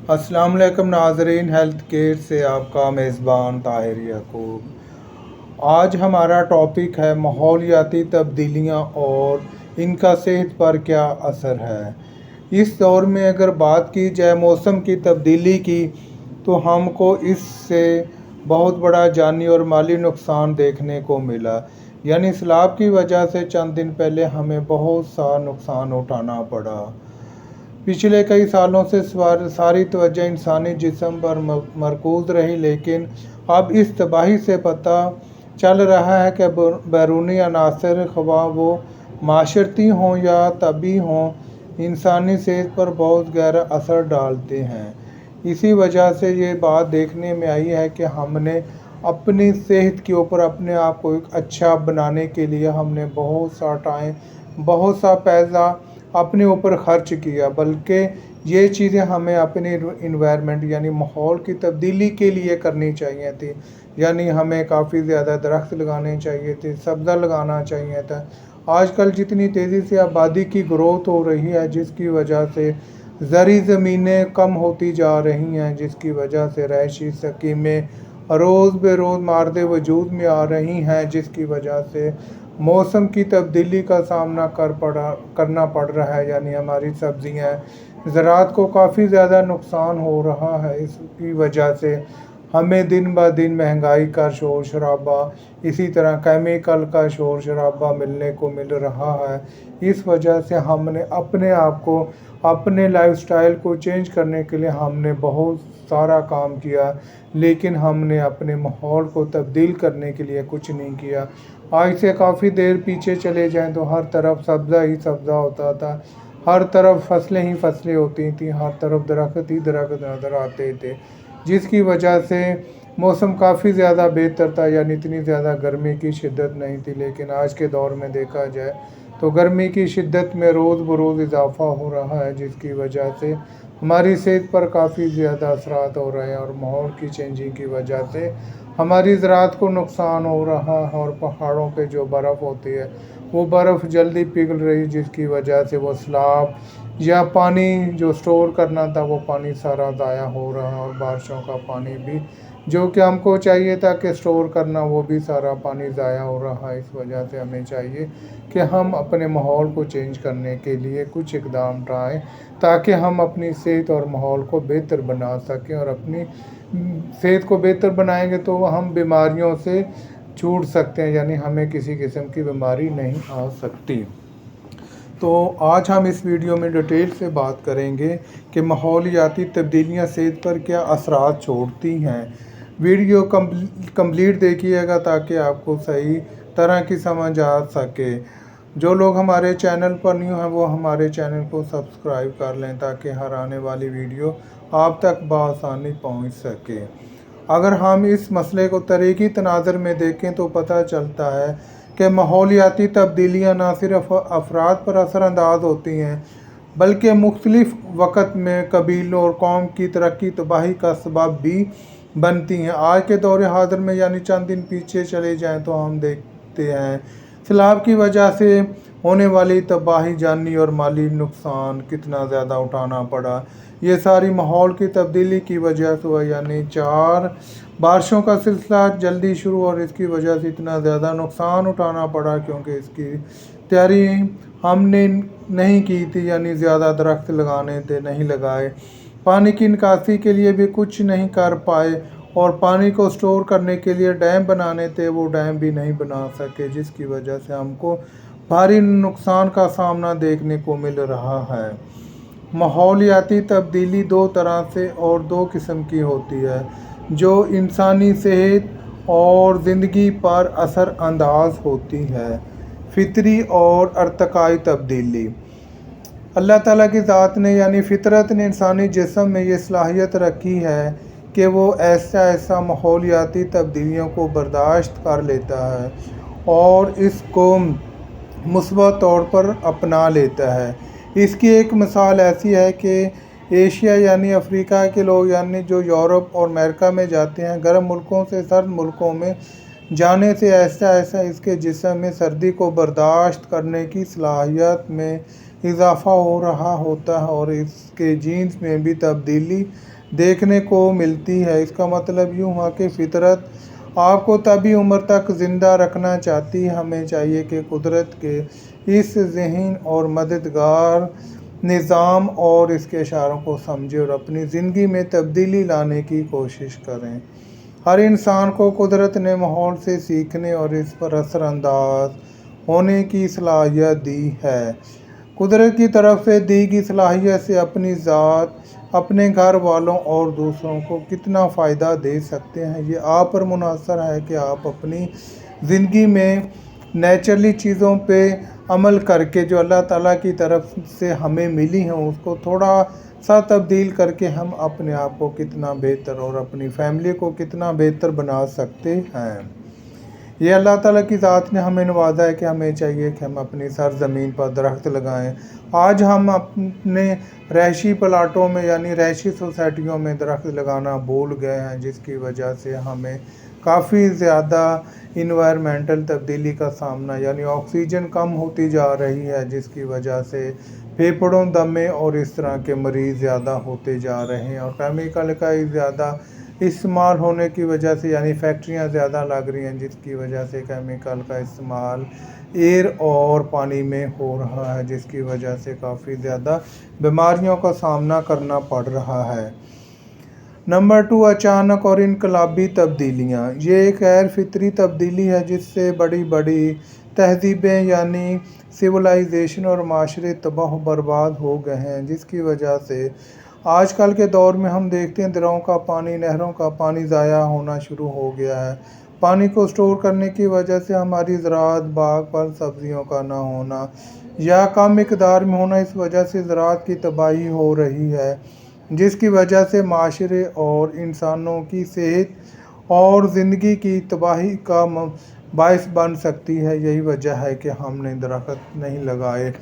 अस्सलाम वालेकुम नाज़रीन, हेल्थ केयर से आपका मेज़बान ताहिर याकूब। आज हमारा टॉपिक है माहौलियाती तब्दीलियाँ और इनका सेहत पर क्या असर है। इस दौर में अगर बात की जाए मौसम की तब्दीली की, तो हमको इससे बहुत बड़ा जानी और माली नुकसान देखने को मिला। यानी सैलाब की वजह से चंद दिन पहले हमें बहुत सा नुकसान उठाना पड़ा। पिछले कई सालों से सारी तवज्जो इंसानी जिस्म पर मरकूज़ रही, लेकिन अब इस तबाही से पता चल रहा है कि बैरूनी अनासर, ख़वाह वो माशरती हों या तबी हों, इंसानी सेहत पर बहुत गहरा असर डालते हैं। इसी वजह से ये बात देखने में आई है कि हमने अपनी सेहत के ऊपर अपने आप को एक अच्छा बनाने के लिए हमने बहुत सा टाइम, बहुत सा पैसा अपने ऊपर खर्च किया, बल्कि ये चीज़ें हमें अपनी इन्वायरमेंट यानी माहौल की तब्दीली के लिए करनी चाहिए थी। यानी हमें काफ़ी ज़्यादा दरख्त लगाने चाहिए थे, सब्ज़ा लगाना चाहिए था। आजकल जितनी तेज़ी से आबादी की ग्रोथ हो रही है, जिसकी वजह से ज़री ज़मीनें कम होती जा रही हैं, जिसकी वजह से रहायशी स्कीमें रोज़ बे रोज़ मारदे वजूद में आ रही हैं, जिसकी वजह से मौसम की तब्दीली का सामना करना पड़ रहा है। यानी हमारी सब्ज़ियाँ, ज़राअत को काफ़ी ज़्यादा नुकसान हो रहा है। इसकी वजह से हमें दिन ब दिन महंगाई का शोर शराबा, इसी तरह केमिकल का शोर शराबा मिलने को मिल रहा है। इस वजह से हमने अपने आप को, अपने लाइफस्टाइल को चेंज करने के लिए हमने बहुत सारा काम किया, लेकिन हमने अपने माहौल को तब्दील करने के लिए कुछ नहीं किया। आज से काफ़ी देर पीछे चले जाएं तो हर तरफ सब्ज़ा ही सब्ज़ा होता था, हर तरफ फसलें ही फसलें होती थी, हर तरफ दरख्त ही दरख्त नज़र आते थे, जिसकी वजह से मौसम काफ़ी ज़्यादा बेहतर था। यानी इतनी ज़्यादा गर्मी की शिद्दत नहीं थी। लेकिन आज के दौर में देखा जाए तो गर्मी की शिद्दत में रोज़ बरोज़ इजाफ़ा हो रहा है, जिसकी वजह से हमारी सेहत पर काफ़ी ज़्यादा असरात हो रहे हैं, और माहौल की चेंजिंग की वजह से हमारी ज़राअत को नुकसान हो रहा है। और पहाड़ों पे जो बर्फ़ होती है, वो बर्फ़ जल्दी पिघल रही, जिसकी वजह से वो सैलाब या पानी जो स्टोर करना था, वो पानी सारा ज़ाया हो रहा है। और बारिशों का पानी भी जो कि हमको चाहिए था कि स्टोर करना, वो भी सारा पानी ज़ाया हो रहा है। इस वजह से हमें चाहिए कि हम अपने माहौल को चेंज करने के लिए कुछ इक़दाम उठाएँ, ताकि हम अपनी सेहत और माहौल को बेहतर बना सकें। और अपनी सेहत को बेहतर बनाएंगे तो हम बीमारियों से छूट सकते हैं, यानी हमें किसी किस्म की बीमारी नहीं आ सकती। तो आज हम इस वीडियो में डिटेल से बात करेंगे कि माहौलियाती तब्दीलियाँ सेहत पर क्या असरात छोड़ती हैं। वीडियो कंप्लीट देखिएगा ताकि आपको सही तरह की समझ आ सके। जो लोग हमारे चैनल पर न्यू हैं, वो हमारे चैनल को सब्सक्राइब कर लें, ताकि हर आने वाली वीडियो आप तक बआसानी पहुंच सके। अगर हम इस मसले को तरीक़ी तनाज़र में देखें तो पता चलता है कि माहौलियाती तब्दीलियाँ न सिर्फ अफराद पर असरानंदाज होती हैं, बल्कि मुख्तलिफ़ वक़्त में कबीलों और कौम की तरक्की तबाही का सबब भी बनती हैं। आज के दौर हाज़िर में, यानी चंद दिन पीछे चले जाएँ तो हम देखते हैं सैलाब की वजह से होने वाली तबाही, जानी और माली नुकसान कितना ज़्यादा उठाना पड़ा। ये सारी माहौल की तब्दीली की वजह से हुआ। यानी 4 बारिशों का सिलसिला जल्दी शुरू, और इसकी वजह से इतना ज़्यादा नुकसान उठाना पड़ा क्योंकि इसकी तैयारी हमने नहीं की थी। यानी ज़्यादा दरख्त लगाने थे, नहीं लगाए। पानी की निकासी के लिए भी कुछ नहीं कर पाए, और पानी को स्टोर करने के लिए डैम बनाने थे, वो डैम भी नहीं बना सके, जिसकी वजह से हमको भारी नुकसान का सामना देखने को मिल रहा है। माहौलियाती तब्दीली 2 तरह से और 2 किस्म की होती है, जो इंसानी सेहत और ज़िंदगी पर असर अंदाज होती है। फितरी और अर्तकाई तब्दीली। अल्लाह ताला की ज़ात ने, यानी फ़ितरत ने इंसानी जिस्म में ये सलाहियत रखी है कि वो ऐसा ऐसा माहौलियाती तब्दीलियों को बर्दाश्त कर लेता है और इसको मुस्बत तौर पर अपना लेता है। इसकी एक मिसाल ऐसी है कि एशिया यानी अफ्रीका के लोग, यानी जो यूरोप और अमेरिका में जाते हैं, गर्म मुल्कों से सर्द मुल्कों में जाने से ऐसा ऐसा इसके जिस्म में सर्दी को बर्दाश्त करने की सलाहियत में इजाफ़ा हो रहा होता है, और इसके जीन्स में भी तब्दीली देखने को मिलती है। इसका मतलब यूँ हुआ कि फितरत आपको तभी उम्र तक ज़िंदा रखना चाहती है। हमें चाहिए कि कुदरत के इस ज़हीन और मददगार निज़ाम और इसके इशारों को समझें और अपनी ज़िंदगी में तब्दीली लाने की कोशिश करें। हर इंसान को कुदरत ने माहौल से सीखने और इस पर असरअंदाज होने की सलाहियत दी है। कुदरत की तरफ से दी गई सलाहियत से अपनी ज़ात, अपने घर वालों और दूसरों को कितना फ़ायदा दे सकते हैं, ये आप पर मुनहसर है कि आप अपनी ज़िंदगी में नेचुरली चीज़ों पे अमल करके जो अल्लाह ताला की तरफ से हमें मिली हैं उसको थोड़ा सा तब्दील करके हम अपने आप को कितना बेहतर और अपनी फैमिली को कितना बेहतर बना सकते हैं। ये अल्लाह ताला की ज़ात ने हमें नवाजा है कि हमें चाहिए कि हम अपनी सरज़मीन पर दरख्त लगाएं। आज हम अपने रहायशी प्लाटों में यानी रहायशी सोसाइटियों में दरख्त लगाना भूल गए हैं, जिसकी वजह से हमें काफ़ी ज़्यादा इन्वायरमेंटल तब्दीली का सामना यानी ऑक्सीजन कम होती जा रही है, जिसकी वजह से फेफड़ों, दमे और इस तरह के मरीज़ ज़्यादा होते जा रहे हैं। और केमिकल का ज़्यादा इस्तेमाल होने की वजह से यानी फैक्ट्रियां ज़्यादा लग रही हैं, जिसकी वजह से केमिकल का इस्तेमाल एयर और पानी में हो रहा है, जिसकी वजह से काफ़ी ज़्यादा बीमारियों का सामना करना पड़ रहा है। नंबर 2, अचानक और इनकलाबी तब्दीलियाँ। ये एक गैर फितरी तब्दीली है जिससे बड़ी बड़ी तहजीबें यानी सिविलाइजेशन और माशरे तबाह बर्बाद हो गए हैं, जिसकी वजह से आजकल के दौर में हम देखते हैं दरियाओं का पानी, नहरों का पानी ज़ाया होना शुरू हो गया है। पानी को स्टोर करने की वजह से हमारी ज़राअत, बाग फल सब्जियों का ना होना या कम मिकदार में होना, इस वजह से ज़राअत की तबाही हो रही है, जिसकी वजह से माशरे और इंसानों की सेहत और ज़िंदगी की तबाही का बायस बन सकती है। यही वजह है कि हमने दरख्त नहीं लगाए,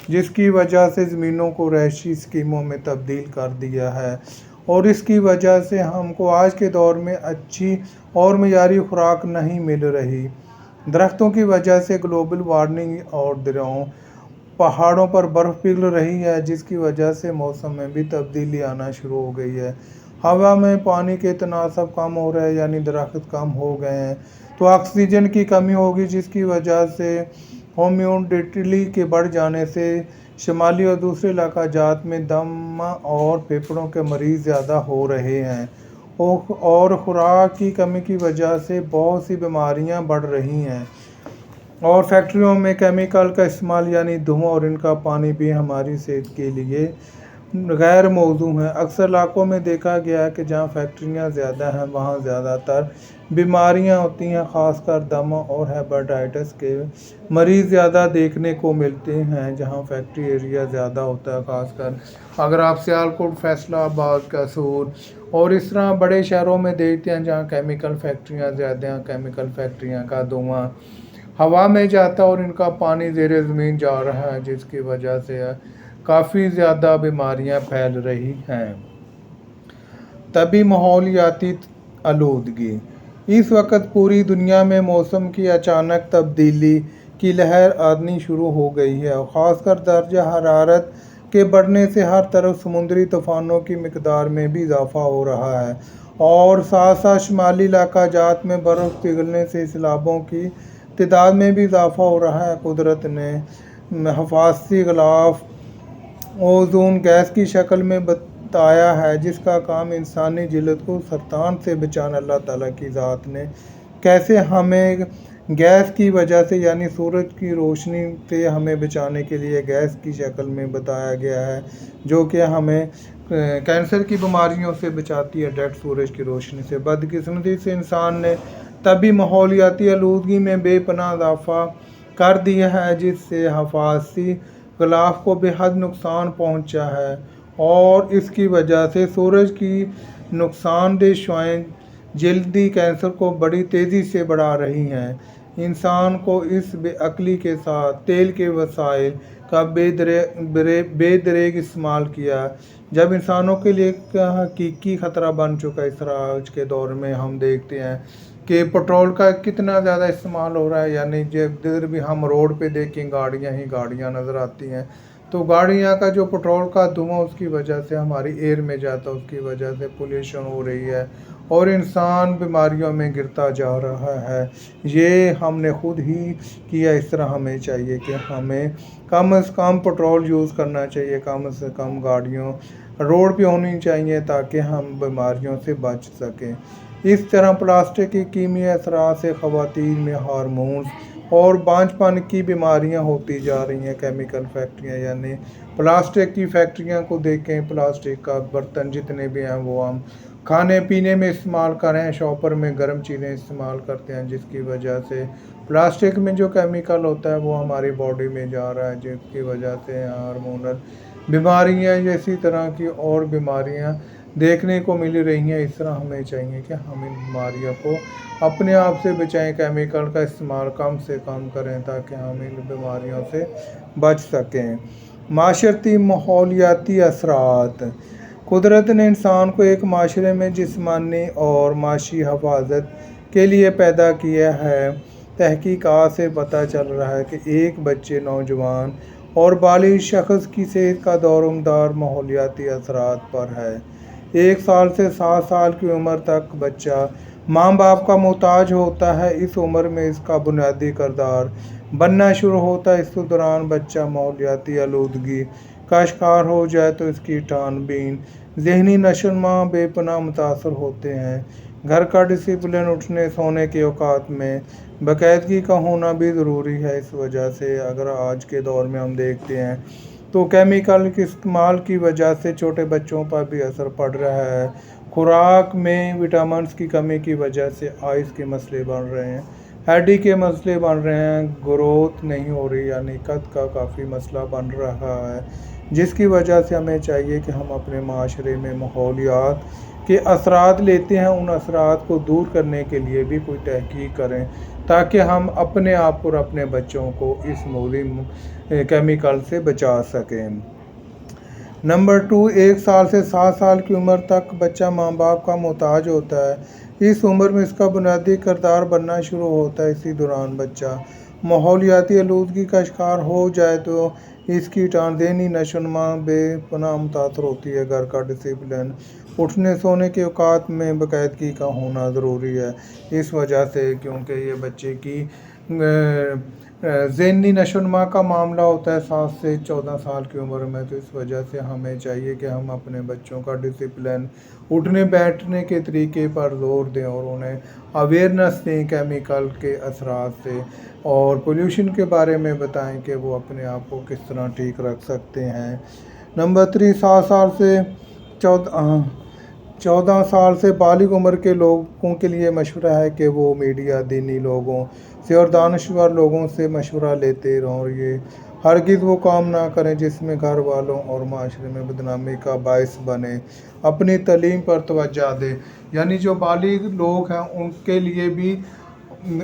जिसकी वजह से ज़मीनों को रहायशी स्कीमों में तब्दील कर दिया है और इसकी वजह से हमको आज के दौर में अच्छी और मयारी खुराक नहीं मिल रही। दरख्तों की वजह से ग्लोबल वार्मिंग और दरियाओं, पहाड़ों पर बर्फ़ पिघल रही है, जिसकी वजह से मौसम में भी तब्दीली आना शुरू हो गई है। हवा में पानी के तनासब कम हो रहे हैं यानी दरख्त कम हो गए हैं, तो ऑक्सीजन की कमी होगी, जिसकी वजह से ह्यूमिडिटी के बढ़ जाने से शुमाली और दूसरे इलाका जात में दम और फेफड़ों के मरीज़ ज़्यादा हो रहे हैं और खुराक की कमी की वजह से बहुत सी बीमारियां बढ़ रही हैं। और फैक्ट्रियों में केमिकल का इस्तेमाल यानी धुआं और इनका पानी भी हमारी सेहत के लिए गैर मौजू है। अक्सर इलाकों में देखा गया है कि जहाँ फैक्ट्रियाँ ज़्यादा हैं वहाँ ज़्यादातर बीमारियाँ होती हैं, ख़ासकर दमा और हेपेटाइटिस के मरीज़ ज़्यादा देखने को मिलते हैं जहाँ फैक्ट्री एरिया ज़्यादा होता है। ख़ासकर अगर आप सियालकोट, फैसलाबाद, कैसूर और इस तरह बड़े शहरों में देखते हैं जहाँ केमिकल फैक्ट्रियाँ ज़्यादा हैं, केमिकल फैक्ट्रियाँ का धुआं हवा में जाता है और इनका पानी ज़ेरे ज़मीन जा रहा है, जिसकी वजह से काफ़ी ज़्यादा बीमारियां फैल रही हैं। तभी माहौलियाती आलूदगी। इस वक्त पूरी दुनिया में मौसम की अचानक तब्दीली की लहर आनी शुरू हो गई है और ख़ासकर दर्जा हरारत के बढ़ने से हर तरफ समुद्री तूफ़ानों की मिकदार में भी इजाफ़ा हो रहा है और साथ साथ शुमाली इलाका जात में बर्फ़ पिघलने से सैलाबों की तादाद में भी इजाफ़ा हो रहा है। कुदरत ने हिफाज़ती ग़िलाफ़ ओज़ोन गैस की शक्ल में बताया है, जिसका काम इंसानी जिल्द को सरतान से बचाना। अल्लाह ताला की ज़ात ने कैसे हमें गैस की वजह से यानी सूरज की रोशनी से हमें बचाने के लिए गैस की शक्ल में बताया गया है, जो कि हमें कैंसर की बीमारियों से बचाती है डायरेक्ट सूरज की रोशनी से। बदकिस्मती से इंसान ने तभी माहौलियाती आलूदगी में बेपनाह इजाफ़ा कर दिया है, जिससे हिफाज़ती ग़िलाफ़ को बेहद नुकसान पहुंचा है और इसकी वजह से सूरज की नुकसानदेह शुआएं जल्दी कैंसर को बड़ी तेज़ी से बढ़ा रही हैं। इंसान को इस बेअक्ली के साथ तेल के वसाइल का बेदरेग इस्तेमाल किया, जब इंसानों के लिए हकीकी ख़तरा बन चुका है। इस तरह आज के दौर में हम देखते हैं कि पेट्रोल का कितना ज़्यादा इस्तेमाल हो रहा है, यानी जिधर भी हम रोड पे देखें गाड़ियाँ ही गाड़ियाँ नज़र आती हैं, तो गाड़ियाँ का जो पेट्रोल का धुआं उसकी वजह से हमारी एयर में जाता है, उसकी वजह से पोल्यूशन हो रही है और इंसान बीमारियों में गिरता जा रहा है। ये हमने खुद ही किया। इस तरह हमें चाहिए कि हमें कम से कम पेट्रोल यूज़ करना चाहिए, कम से कम गाड़ियों रोड पे होनी चाहिए ताकि हम बीमारियों से बच सकें। इस तरह प्लास्टिक की कीमिया असरात से ख़वातीन में हार्मोन्स और बांझपन की बीमारियां होती जा रही हैं। केमिकल फैक्ट्रियां यानी प्लास्टिक की फैक्ट्रियां को देखें, प्लास्टिक का बर्तन जितने भी हैं वो हम खाने पीने में इस्तेमाल कर रहे हैं, शॉपर में गर्म चीज़ें इस्तेमाल करते हैं, जिसकी वजह से प्लास्टिक में जो केमिकल होता है वो हमारी बॉडी में जा रहा है, जिसकी वजह से हार्मोनल बीमारियां इसी तरह की और बीमारियां देखने को मिल रही हैं। इस तरह हमें चाहिए कि हम इन बीमारियों को अपने आप से बचाएं, केमिकल का इस्तेमाल कम से कम करें ताकि हम इन बीमारियों से बच सकें। माशरती माहौलियाती असरात। कुदरत ने इंसान को एक माशरे में जिस्मानी और माशी हफाजत के लिए पैदा किया है। तहकीकात से पता चल रहा है कि एक बच्चे, नौजवान और बालिग शख्स की सेहत का दारोमदार माहौलियाती असरात पर है। 1 साल से 7 साल की उम्र तक बच्चा माँ बाप का मोहताज होता है। इस उम्र में इसका बुनियादी किरदार बनना शुरू होता है। इस दौरान बच्चा माहौलियाती आलूदगी का शिकार हो जाए तो इसकी छानबीन, ज़हनी नशोनुमा बेपनाह मुतासर होते हैं। घर का डिसिप्लिन, उठने सोने के औकात में बाकायदगी का होना भी ज़रूरी है। इस वजह से अगर आज के दौर में हम देखते हैं तो केमिकल के इस्तेमाल की वजह से छोटे बच्चों पर भी असर पड़ रहा है। खुराक में विटामिन्स की कमी की वजह से आइज़ के मसले बन रहे हैं, हड्डी के मसले बन रहे हैं, ग्रोथ नहीं हो रही यानी कद का काफ़ी मसला बन रहा है, जिसकी वजह से हमें चाहिए कि हम अपने माशरे में माहौलियात के असरात लेते हैं, उन असरात को दूर करने के लिए भी कोई तहकीक करें ताकि हम अपने आप और अपने बच्चों को इस मुज़िम केमिकल से बचा सकें। नंबर 2, 1 साल से 7 साल की उम्र तक बच्चा माँ बाप का मोहताज होता है। इस उम्र में इसका बुनियादी किरदार बनना शुरू होता है। इसी दौरान बच्चा माहौलियाती आलूदगी का शिकार हो जाए तो इसकी ज़हनी नशोनुमा बेपनाह मुतासर होती है। घर का डिसिप्लिन, उठने सोने के औकात में बाकायदगी का होना ज़रूरी है। इस वजह से क्योंकि ये बच्चे की ज़हनी नशोनुमा का मामला होता है 7 से 14 साल की उम्र में, तो इस वजह से हमें चाहिए कि हम अपने बच्चों का डिसिप्लिन, उठने बैठने के तरीके पर ज़ोर दें और उन्हें अवेयरनेस दें केमिकल के असरात से और पोल्यूशन के बारे में बताएं कि वो अपने आप को किस तरह ठीक रख सकते हैं। नंबर 3, 7 साल से 14 साल से बालिग उम्र के लोगों के लिए मशवरा है कि वो मीडिया, दीनी लोगों से और दानश्वर लोगों से मशवरा लेते रहें और ये हरगिज़ वो काम ना करें जिसमें घर वालों और माशरे में बदनामी का बायस बने। अपनी तालीम पर तवज्जो दें, यानी जो बालिग लोग हैं उनके लिए भी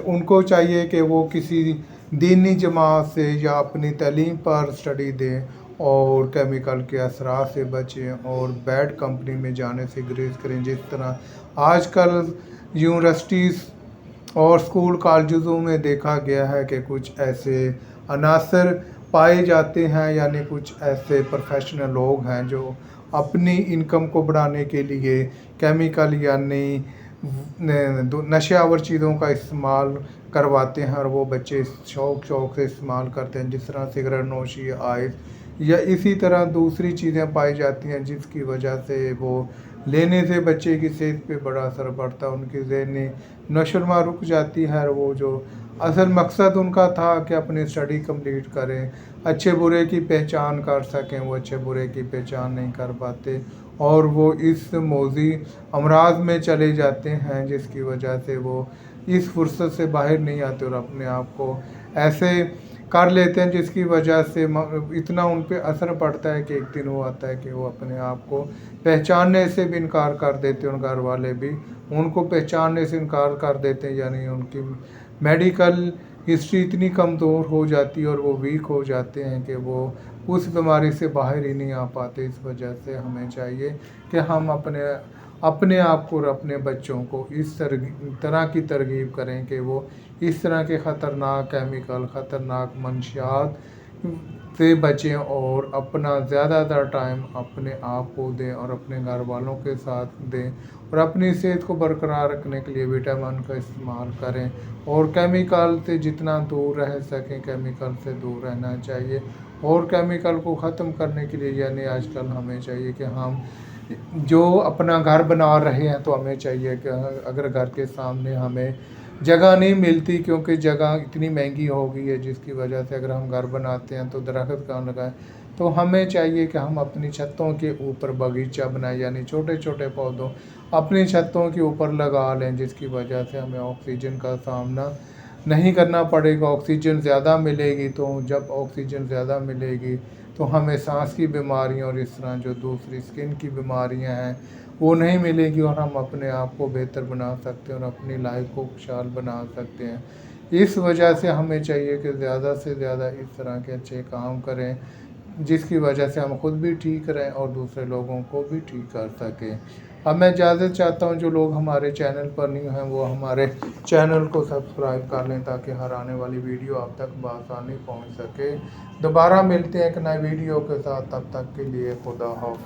उनको चाहिए कि वो किसी दीनी जमात से या अपनी तालीम पर स्टडी दें और केमिकल के असरात से बचें और बैड कंपनी में जाने से गुरेज करें। जिस तरह आजकल यूनिवर्सिटीज़ और स्कूल कॉलेजों में देखा गया है कि कुछ ऐसे अनासर पाए जाते हैं, यानी कुछ ऐसे प्रोफेशनल लोग हैं जो अपनी इनकम को बढ़ाने के लिए केमिकल यानी नशावर चीज़ों का इस्तेमाल करवाते हैं और वो बच्चे शौक से इस्तेमाल करते हैं, जिस तरह सिगरेट नोशी, आइस या इसी तरह दूसरी चीज़ें पाई जाती हैं, जिसकी वजह से वो लेने से बच्चे की सेहत पे बड़ा असर पड़ता है, उनकी ज़हनी नशोनुमा रुक जाती है और वो जो असल मकसद उनका था कि अपनी स्टडी कंप्लीट करें, अच्छे बुरे की पहचान कर सकें, वो अच्छे बुरे की पहचान नहीं कर पाते और वो इस मौजी अमराज में चले जाते हैं, जिसकी वजह से वो इस फुर्सत से बाहर नहीं आते और अपने आप को ऐसे कर लेते हैं जिसकी वजह से इतना उन पे असर पड़ता है कि एक दिन वो आता है कि वो अपने आप को पहचानने से भी इनकार कर देते हैं और घर वाले भी उनको पहचानने से इनकार कर देते हैं, यानी उनकी मेडिकल हिस्ट्री इतनी कमज़ोर हो जाती है और वो वीक हो जाते हैं कि वो उस बीमारी से बाहर ही नहीं आ पाते। इस वजह से हमें चाहिए कि हम अपने आप को और अपने बच्चों को इस तरह की तरगीब करें कि वो इस तरह के ख़तरनाक केमिकल, ख़तरनाक मंशियात سے بچیں اور اپنا زیادہ تر ٹائم اپنے آپ کو دیں اور اپنے گھر والوں کے ساتھ دیں اور اپنی صحت کو برقرار رکھنے کے لیے وٹامن کا استعمال کریں اور کیمیکل سے جتنا دور رہ سکیں کیمیکل سے دور رہنا چاہیے اور کیمیکل کو ختم کرنے کے لیے یعنی آج کل ہمیں چاہیے کہ ہم جو اپنا گھر بنا رہے ہیں تو ہمیں چاہیے کہ اگر گھر کے سامنے ہمیں جگہ نہیں ملتی کیونکہ جگہ اتنی مہنگی ہو گئی ہے جس کی وجہ سے اگر ہم گھر بناتے ہیں تو درخت کہاں لگائیں تو ہمیں چاہیے کہ ہم اپنی چھتوں کے اوپر باغیچہ بنائیں یعنی چھوٹے چھوٹے پودوں اپنی چھتوں کے اوپر لگا لیں جس کی وجہ سے ہمیں آکسیجن کا سامنا نہیں کرنا پڑے گا آکسیجن زیادہ ملے گی تو جب آکسیجن زیادہ ملے گی تو ہمیں سانس کی بیماریاں اور اس طرح جو دوسری اسکن کی بیماریاں ہیں وہ نہیں ملے گی اور ہم اپنے آپ کو بہتر بنا سکتے ہیں اور اپنی لائف کو خوشحال بنا سکتے ہیں اس وجہ سے ہمیں چاہیے کہ زیادہ سے زیادہ اس طرح کے اچھے کام کریں جس کی وجہ سے ہم خود بھی ٹھیک رہیں اور دوسرے لوگوں کو بھی ٹھیک کر سکیں اب میں اجازت چاہتا ہوں جو لوگ ہمارے چینل پر نہیں ہیں وہ ہمارے چینل کو سبسکرائب کر لیں تاکہ ہر آنے والی ویڈیو آپ تک بآسانی پہنچ سکے دوبارہ ملتے ہیں ایک نئے ویڈیو کے ساتھ تب تک کے لیے خدا حافظ